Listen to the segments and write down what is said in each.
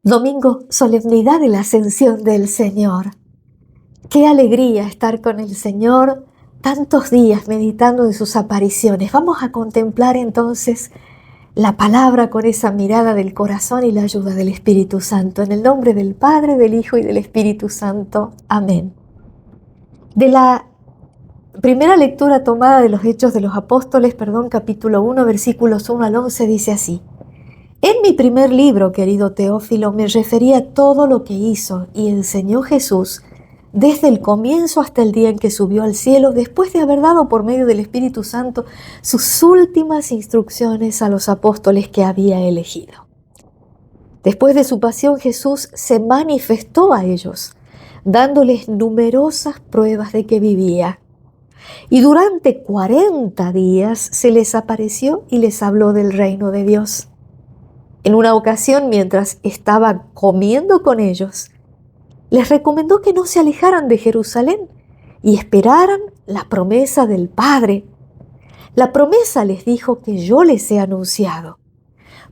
Domingo, solemnidad de la Ascensión del Señor. Qué alegría estar con el Señor tantos días meditando en sus apariciones. Vamos a contemplar entonces la palabra con esa mirada del corazón y la ayuda del Espíritu Santo. En el nombre del Padre, del Hijo y del Espíritu Santo. Amén. De la primera lectura tomada de los Hechos de los Apóstoles, capítulo 1, versículos 1 al 11, dice así. En mi primer libro, querido Teófilo, me refería a todo lo que hizo y enseñó Jesús desde el comienzo hasta el día en que subió al cielo, después de haber dado por medio del Espíritu Santo sus últimas instrucciones a los apóstoles que había elegido. Después de su pasión, Jesús se manifestó a ellos, dándoles numerosas pruebas de que vivía. Y durante 40 días se les apareció y les habló del reino de Dios. En una ocasión, mientras estaba comiendo con ellos, les recomendó que no se alejaran de Jerusalén y esperaran la promesa del Padre. La promesa, les dijo, que yo les he anunciado,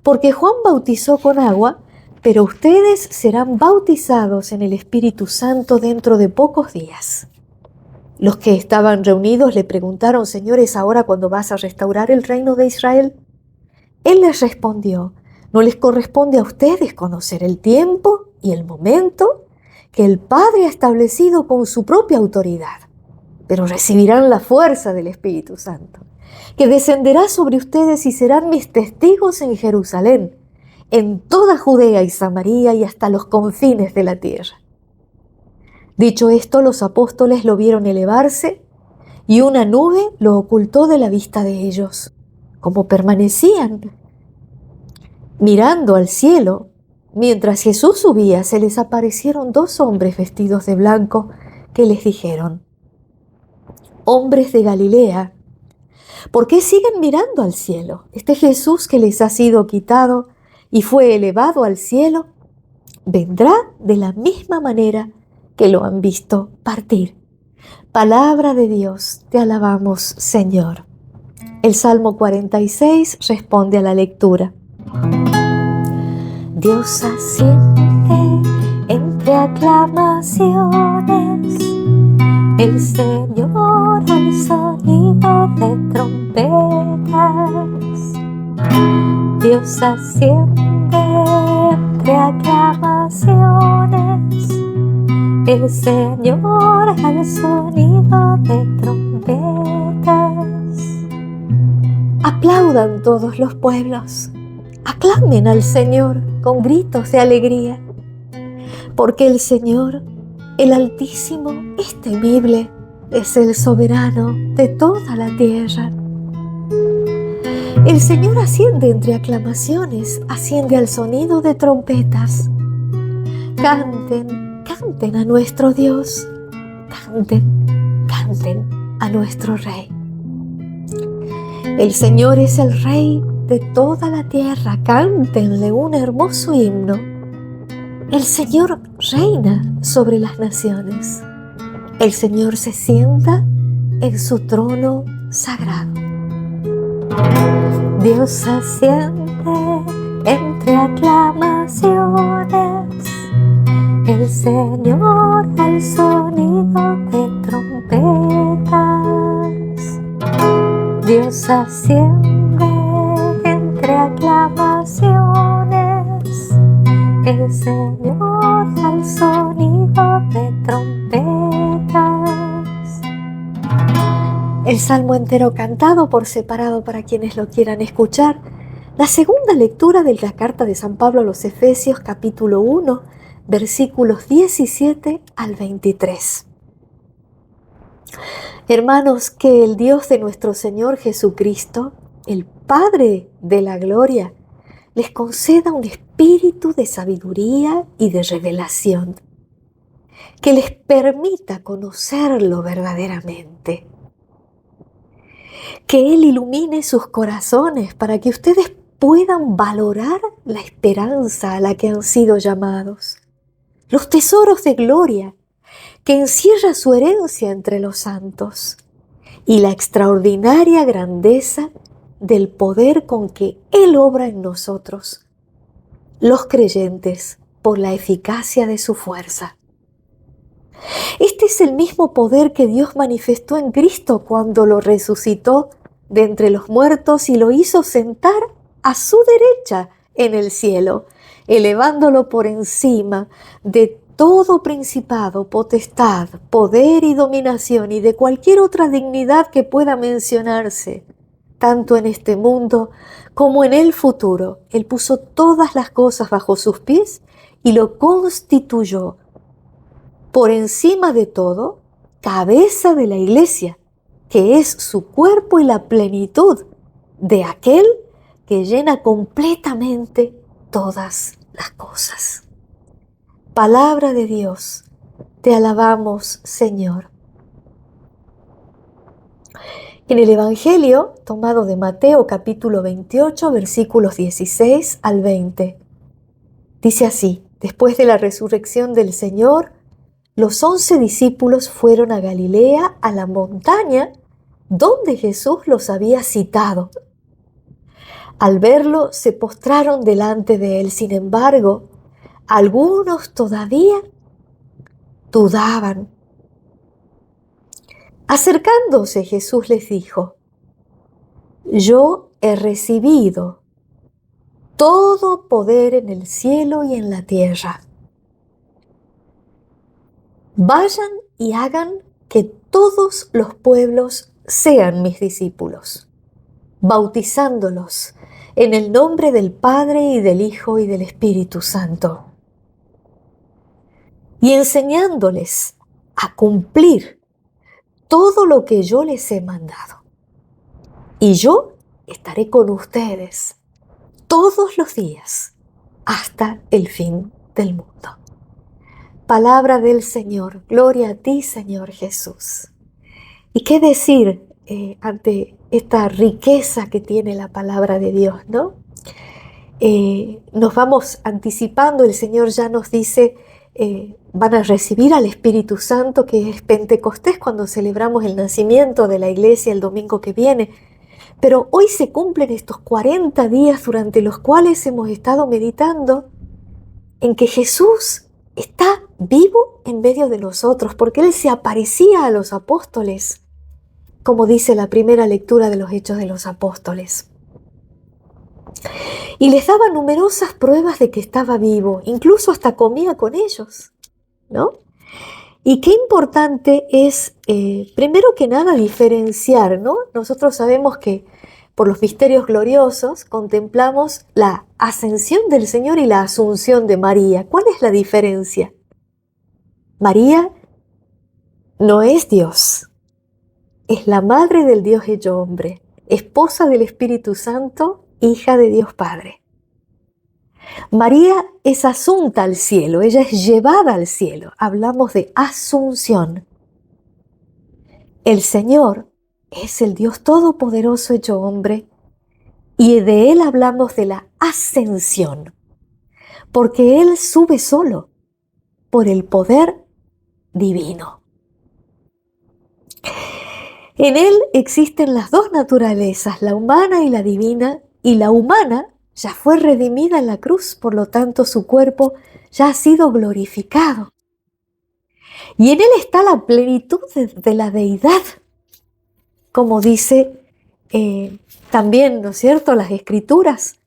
porque Juan bautizó con agua, pero ustedes serán bautizados en el Espíritu Santo dentro de pocos días. Los que estaban reunidos le preguntaron: Señor, ¿es ahora cuando vas a restaurar el reino de Israel? Él les respondió: no les corresponde a ustedes conocer el tiempo y el momento que el Padre ha establecido con su propia autoridad, pero recibirán la fuerza del Espíritu Santo, que descenderá sobre ustedes y serán mis testigos en Jerusalén, en toda Judea y Samaria y hasta los confines de la tierra. Dicho esto, los apóstoles lo vieron elevarse y una nube lo ocultó de la vista de ellos. Como permanecían mirando al cielo, mientras Jesús subía, se les aparecieron dos hombres vestidos de blanco que les dijeron: hombres de Galilea, ¿por qué siguen mirando al cielo? Este Jesús que les ha sido quitado y fue elevado al cielo, vendrá de la misma manera que lo han visto partir. Palabra de Dios, te alabamos, Señor. El Salmo 46 responde a la lectura. Dios asciende entre aclamaciones, el Señor al sonido de trompetas. Dios asciende entre aclamaciones, el Señor al sonido de trompetas. Aplaudan todos los pueblos, aclamen al Señor con gritos de alegría, porque el Señor, el Altísimo, es temible, es el soberano de toda la tierra. El Señor asciende entre aclamaciones, asciende al sonido de trompetas. Canten, canten a nuestro Dios, canten, canten a nuestro Rey. El Señor es el Rey de toda la tierra, cántenle un hermoso himno. El Señor reina sobre las naciones. El Señor se sienta en su trono sagrado. Dios asciende entre aclamaciones, el Señor al sonido de trompetas. Dios asciende entre aclamaciones, el Señor al sonido de trompetas. El salmo entero cantado por separado para quienes lo quieran escuchar. La segunda lectura de la carta de San Pablo a los Efesios, capítulo 1, versículos 17 al 23. Hermanos, que el Dios de nuestro Señor Jesucristo, el Padre de la gloria, les conceda un espíritu de sabiduría y de revelación, que les permita conocerlo verdaderamente. Que Él ilumine sus corazones para que ustedes puedan valorar la esperanza a la que han sido llamados, los tesoros de gloria que encierra su herencia entre los santos y la extraordinaria grandeza del poder con que Él obra en nosotros, los creyentes, por la eficacia de su fuerza. Este es el mismo poder que Dios manifestó en Cristo cuando lo resucitó de entre los muertos y lo hizo sentar a su derecha en el cielo, elevándolo por encima de todo principado, potestad, poder y dominación y de cualquier otra dignidad que pueda mencionarse, tanto en este mundo como en el futuro. Él puso todas las cosas bajo sus pies y lo constituyó por encima de todo, cabeza de la iglesia, que es su cuerpo y la plenitud de aquel que llena completamente todas las cosas. Palabra de Dios, te alabamos, Señor. En el Evangelio, tomado de Mateo capítulo 28, versículos 16 al 20, dice así: después de la resurrección del Señor, los 11 discípulos fueron a Galilea, a la montaña donde Jesús los había citado. Al verlo, se postraron delante de él. Sin embargo, algunos todavía dudaban. Acercándose, Jesús les dijo: yo he recibido todo poder en el cielo y en la tierra. Vayan y hagan que todos los pueblos sean mis discípulos, bautizándolos en el nombre del Padre y del Hijo y del Espíritu Santo, y enseñándoles a cumplir todo lo que yo les he mandado. Y yo estaré con ustedes todos los días hasta el fin del mundo. Palabra del Señor. Gloria a ti, Señor Jesús. ¿Y qué decir ante esta riqueza que tiene la palabra de Dios, no? Nos vamos anticipando. El Señor ya nos dice, van a recibir al Espíritu Santo, que es Pentecostés, cuando celebramos el nacimiento de la iglesia el domingo que viene. Pero hoy se cumplen estos 40 días durante los cuales hemos estado meditando en que Jesús está vivo en medio de nosotros, porque Él se aparecía a los apóstoles, como dice la primera lectura de los Hechos de los Apóstoles. Y les daba numerosas pruebas de que estaba vivo, incluso hasta comía con ellos, ¿no? Y qué importante es, primero que nada, diferenciar, ¿no? Nosotros sabemos que por los misterios gloriosos contemplamos la ascensión del Señor y la asunción de María. ¿Cuál es la diferencia? María no es Dios, es la madre del Dios hecho hombre, esposa del Espíritu Santo, hija de Dios Padre. María es asunta al cielo, ella es llevada al cielo. Hablamos de asunción. El Señor es el Dios todopoderoso hecho hombre, y de Él hablamos de la ascensión, porque Él sube solo por el poder divino. En Él existen las dos naturalezas, la humana y la divina, y la humana ya fue redimida en la cruz, por lo tanto su cuerpo ya ha sido glorificado. Y en Él está la plenitud de la deidad, como dice también, ¿no es cierto?, las Escrituras.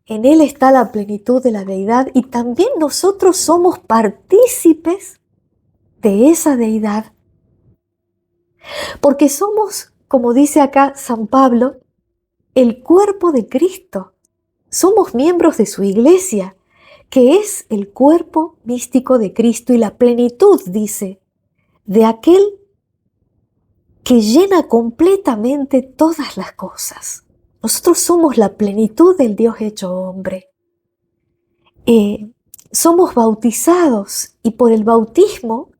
En Él está la plenitud de la deidad y también nosotros somos partícipes de esa deidad. Porque somos, como dice acá San Pablo, el cuerpo de Cristo. Somos miembros de su iglesia, que es el cuerpo místico de Cristo y la plenitud, dice, de aquel que llena completamente todas las cosas. Nosotros somos la plenitud del Dios hecho hombre. Somos bautizados y por el bautismo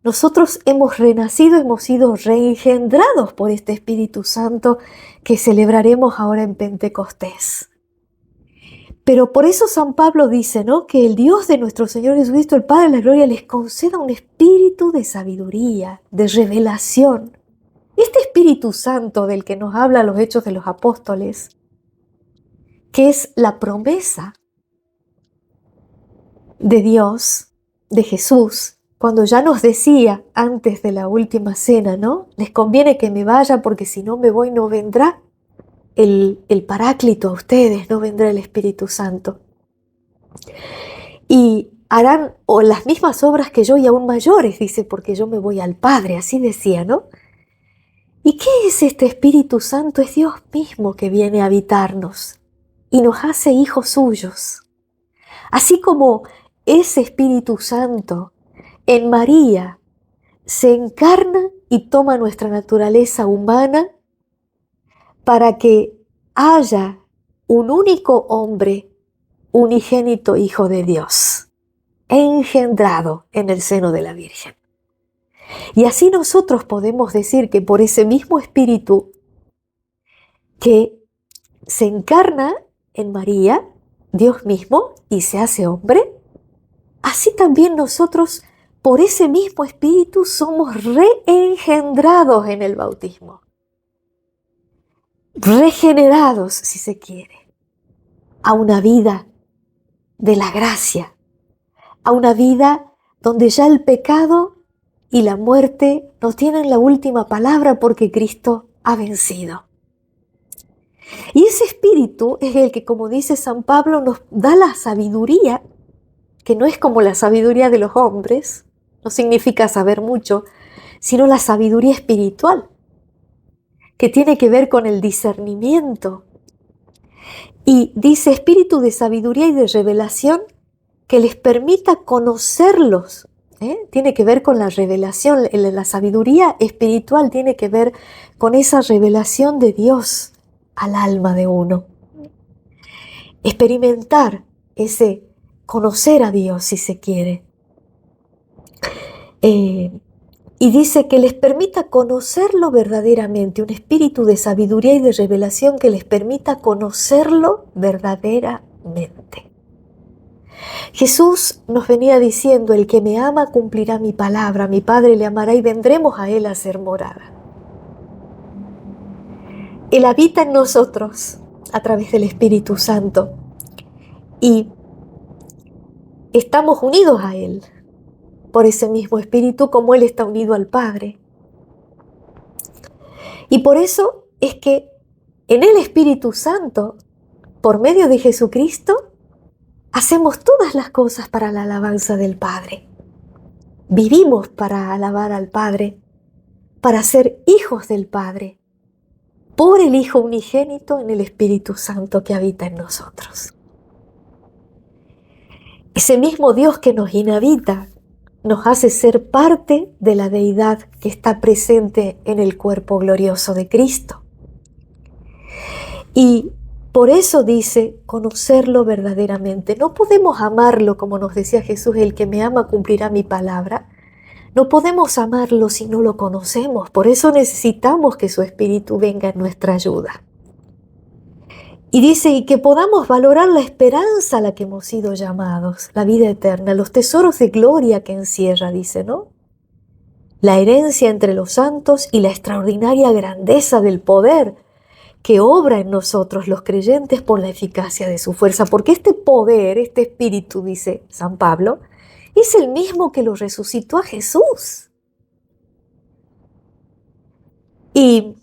nosotros hemos renacido, hemos sido reengendrados por este Espíritu Santo que celebraremos ahora en Pentecostés. Pero por eso San Pablo dice, ¿no?, que el Dios de nuestro Señor Jesucristo, el Padre de la Gloria, les conceda un espíritu de sabiduría, de revelación. Este Espíritu Santo del que nos habla los Hechos de los Apóstoles, que es la promesa de Dios, de Jesús, cuando ya nos decía antes de la última cena, ¿no? Les conviene que me vaya porque si no me voy no vendrá el Paráclito a ustedes, no vendrá el Espíritu Santo. Y harán o las mismas obras que yo y aún mayores, dice, porque yo me voy al Padre, así decía, ¿no? ¿Y qué es este Espíritu Santo? Es Dios mismo que viene a habitarnos y nos hace hijos suyos. Así como ese Espíritu Santo en María se encarna y toma nuestra naturaleza humana para que haya un único hombre, unigénito Hijo de Dios, engendrado en el seno de la Virgen. Y así nosotros podemos decir que por ese mismo Espíritu que se encarna en María, Dios mismo, y se hace hombre, así también nosotros por ese mismo Espíritu somos reengendrados en el bautismo. Regenerados, si se quiere, a una vida de la gracia, a una vida donde ya el pecado y la muerte no tienen la última palabra porque Cristo ha vencido. Y ese Espíritu es el que, como dice San Pablo, nos da la sabiduría, que no es como la sabiduría de los hombres, no significa saber mucho, sino la sabiduría espiritual, que tiene que ver con el discernimiento. Y dice espíritu de sabiduría y de revelación que les permita conocerlos. Tiene que ver con la revelación, la sabiduría espiritual tiene que ver con esa revelación de Dios al alma de uno. Experimentar ese conocer a Dios, si se quiere. Y dice que les permita conocerlo verdaderamente, un espíritu de sabiduría y de revelación que les permita conocerlo verdaderamente. Jesús nos venía diciendo, el que me ama cumplirá mi palabra, mi Padre le amará y vendremos a Él a hacer morada. Él habita en nosotros a través del Espíritu Santo y estamos unidos a Él por ese mismo Espíritu como Él está unido al Padre. Y por eso es que en el Espíritu Santo, por medio de Jesucristo, hacemos todas las cosas para la alabanza del Padre. Vivimos para alabar al Padre, para ser hijos del Padre, por el Hijo unigénito en el Espíritu Santo que habita en nosotros. Ese mismo Dios que nos inhabita nos hace ser parte de la deidad que está presente en el cuerpo glorioso de Cristo. Y por eso dice, conocerlo verdaderamente. No podemos amarlo, como nos decía Jesús, el que me ama cumplirá mi palabra. No podemos amarlo si no lo conocemos. Por eso necesitamos que su Espíritu venga en nuestra ayuda. Y dice, y que podamos valorar la esperanza a la que hemos sido llamados, la vida eterna, los tesoros de gloria que encierra, dice, ¿no? La herencia entre los santos y la extraordinaria grandeza del poder que obra en nosotros los creyentes por la eficacia de su fuerza. Porque este poder, este espíritu, dice San Pablo, es el mismo que lo resucitó a Jesús. Y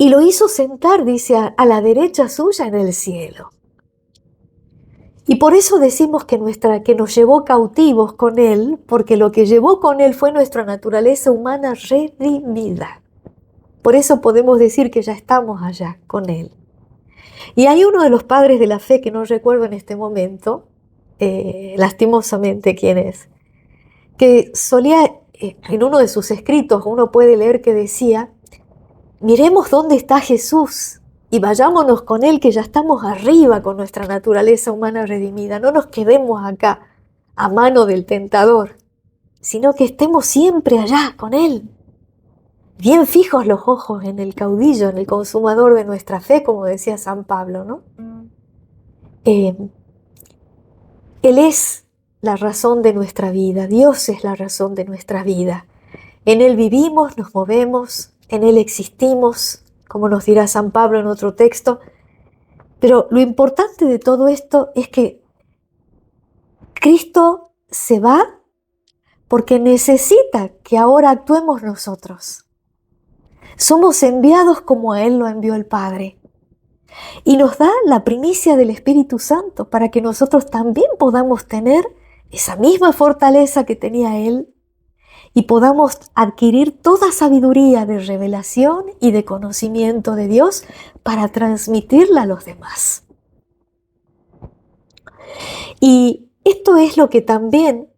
lo hizo sentar, dice, a la derecha suya en el cielo. Y por eso decimos que nos llevó cautivos con Él, porque lo que llevó con Él fue nuestra naturaleza humana redimida. Por eso podemos decir que ya estamos allá con Él. Y hay uno de los padres de la fe, que no recuerdo en este momento, lastimosamente quién es, que solía, en uno de sus escritos, uno puede leer que decía, miremos dónde está Jesús y vayámonos con Él, que ya estamos arriba con nuestra naturaleza humana redimida. No nos quedemos acá a mano del tentador, sino que estemos siempre allá con Él. Bien fijos los ojos en el caudillo, en el consumador de nuestra fe, como decía San Pablo, ¿no? Él es la razón de nuestra vida, Dios es la razón de nuestra vida. En Él vivimos, nos movemos, en Él existimos, como nos dirá San Pablo en otro texto. Pero lo importante de todo esto es que Cristo se va porque necesita que ahora actuemos nosotros. Somos enviados como a Él lo envió el Padre. Y nos da la primicia del Espíritu Santo para que nosotros también podamos tener esa misma fortaleza que tenía Él y podamos adquirir toda sabiduría de revelación y de conocimiento de Dios para transmitirla a los demás. Y esto es lo que también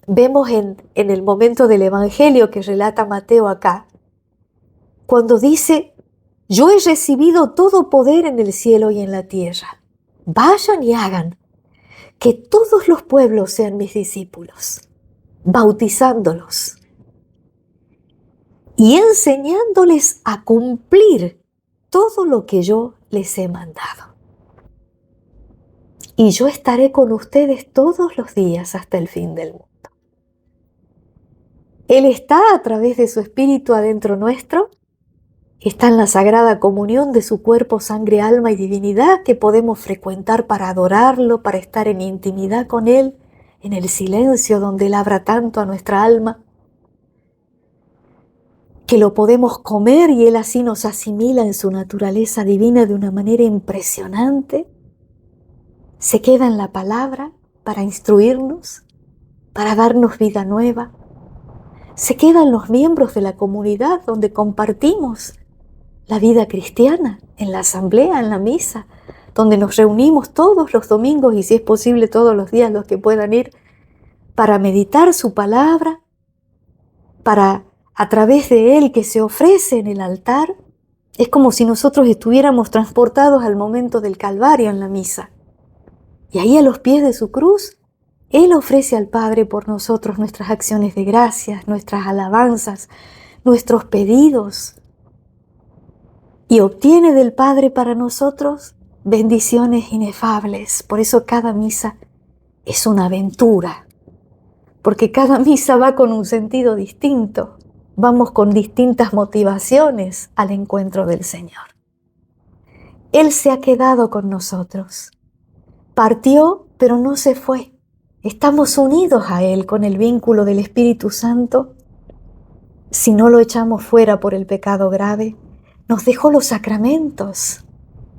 vemos en el momento del Evangelio que relata Mateo acá, cuando dice: yo he recibido todo poder en el cielo y en la tierra. Vayan y hagan que todos los pueblos sean mis discípulos, bautizándolos y enseñándoles a cumplir todo lo que yo les he mandado. Y yo estaré con ustedes todos los días hasta el fin del mundo. Él está a través de su Espíritu adentro nuestro. Está en la sagrada comunión de su cuerpo, sangre, alma y divinidad que podemos frecuentar para adorarlo, para estar en intimidad con Él, en el silencio donde Él abra tanto a nuestra alma, que lo podemos comer y Él así nos asimila en su naturaleza divina de una manera impresionante. Se queda en la palabra para instruirnos, para darnos vida nueva. Se queda en los miembros de la comunidad donde compartimos la vida cristiana, en la asamblea, en la misa, donde nos reunimos todos los domingos y si es posible todos los días los que puedan ir, para meditar su palabra, para a través de Él que se ofrece en el altar. Es como si nosotros estuviéramos transportados al momento del Calvario en la misa. Y ahí a los pies de su cruz, Él ofrece al Padre por nosotros nuestras acciones de gracias, nuestras alabanzas, nuestros pedidos. Y obtiene del Padre para nosotros bendiciones inefables. Por eso cada misa es una aventura, porque cada misa va con un sentido distinto. Vamos con distintas motivaciones al encuentro del Señor. Él se ha quedado con nosotros. Partió, pero no se fue. Estamos unidos a Él con el vínculo del Espíritu Santo. Si no lo echamos fuera por el pecado grave, nos dejó los sacramentos,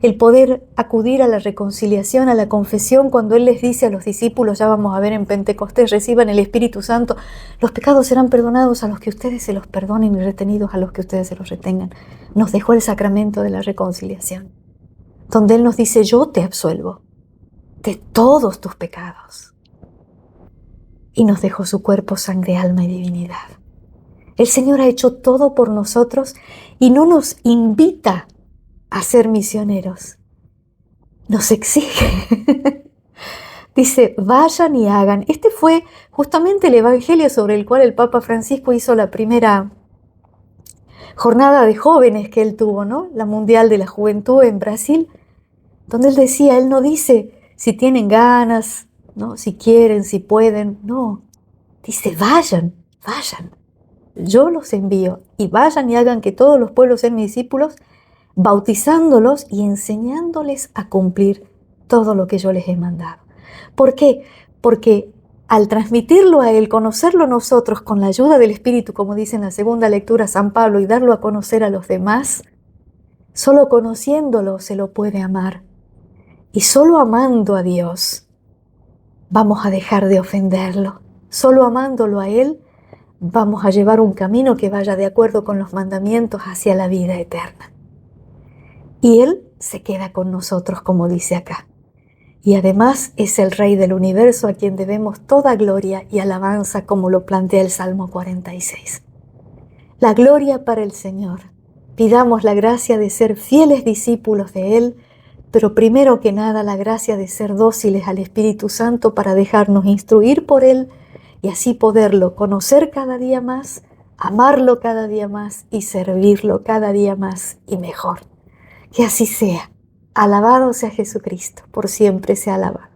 el poder acudir a la reconciliación, a la confesión, cuando Él les dice a los discípulos, ya vamos a ver en Pentecostés, reciban el Espíritu Santo, los pecados serán perdonados a los que ustedes se los perdonen y retenidos a los que ustedes se los retengan. Nos dejó el sacramento de la reconciliación, donde Él nos dice, yo te absuelvo de todos tus pecados. Y nos dejó su cuerpo, sangre, alma y divinidad. El Señor ha hecho todo por nosotros y no nos invita a ser misioneros. Nos exige. Dice, vayan y hagan. Este fue justamente el evangelio sobre el cual el Papa Francisco hizo la primera jornada de jóvenes que él tuvo, ¿no? La Mundial de la Juventud en Brasil, donde él decía, él no dice si tienen ganas, ¿no? Si quieren, si pueden, no. Dice, vayan, vayan. Yo los envío y vayan y hagan que todos los pueblos sean mis discípulos, bautizándolos y enseñándoles a cumplir todo lo que yo les he mandado. ¿Por qué? Porque al transmitirlo a Él, conocerlo nosotros con la ayuda del Espíritu, como dice en la segunda lectura San Pablo, y darlo a conocer a los demás, solo conociéndolo se lo puede amar. Y solo amando a Dios vamos a dejar de ofenderlo. Solo amándolo a Él vamos a llevar un camino que vaya de acuerdo con los mandamientos hacia la vida eterna. Y Él se queda con nosotros, como dice acá. Y además es el Rey del universo a quien debemos toda gloria y alabanza, como lo plantea el Salmo 46. La gloria para el Señor. Pidamos la gracia de ser fieles discípulos de Él, pero primero que nada la gracia de ser dóciles al Espíritu Santo para dejarnos instruir por Él y así poderlo conocer cada día más, amarlo cada día más y servirlo cada día más y mejor. Que así sea. Alabado sea Jesucristo, por siempre sea alabado.